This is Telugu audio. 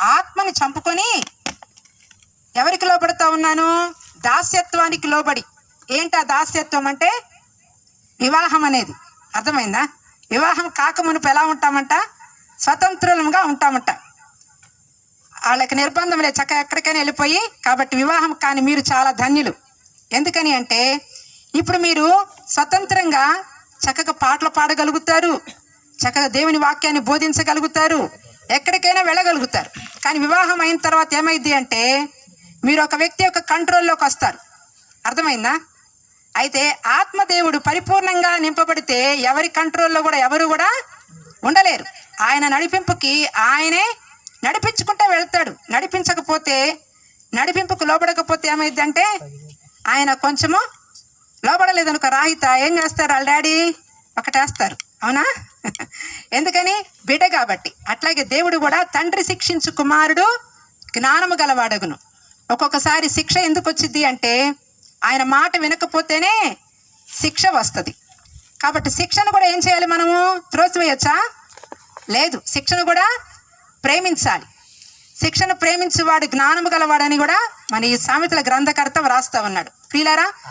ఆత్మని చంపుకొని ఎవరికి లోబడుతూ ఉన్నాను? దాస్యత్వానికి లోబడి. ఏంటా దాస్యత్వం అంటే? వివాహం అనేది. అర్థమైందా? వివాహం కాకమునుపు ఎలా ఉంటామంట? స్వతంత్రులంగా ఉంటామంట. వాళ్ళకి నిర్బంధం లేదు, చక్కగా ఎక్కడికైనా వెళ్ళిపోయి. కాబట్టి వివాహం కాని మీరు చాలా ధన్యులు. ఎందుకని అంటే ఇప్పుడు మీరు స్వతంత్రంగా చక్కగా పాటలు పాడగలుగుతారు, చక్కగా దేవుని వాక్యాన్ని బోధించగలుగుతారు, ఎక్కడికైనా వెళ్ళగలుగుతారు. కానీ వివాహం అయిన తర్వాత ఏమైంది అంటే మీరు ఒక వ్యక్తి యొక్క కంట్రోల్లోకి వస్తారు. అర్థమైందా? అయితే ఆత్మదేవుడు పరిపూర్ణంగా నింపబడితే ఎవరి కంట్రోల్లో కూడా ఎవరు కూడా ఉండలేరు. ఆయన నడిపింపుకి ఆయనే నడిపించుకుంటే వెళ్తాడు. నడిపింపుకు లోబడకపోతే ఏమైందంటే ఆయన కొంచెము లోబడలేదనుక రాహిత ఏం చేస్తారు? వాళ్ళ డాడీ ఒకటేస్తారు. అవునా? ఎందుకని? బిడ్డ కాబట్టి. అట్లాగే దేవుడు కూడా తండ్రి శిక్షించు కుమారుడు జ్ఞానము గలవాడగును. ఒక్కొక్కసారి శిక్ష ఎందుకు వచ్చింది అంటే ఆయన మాట వినకపోతేనే శిక్ష వస్తుంది. కాబట్టి శిక్షను కూడా ఏం చేయాలి? మనము త్రోసివేయచ్చా? లేదు. శిక్షను కూడా ప్రేమించాలి. శిక్షను ప్రేమించువాడు జ్ఞానము గలవాడని కూడా మన ఈ సామెతల గ్రంథకర్త వ్రాస్తా ఉన్నాడు. ప్రియులారా,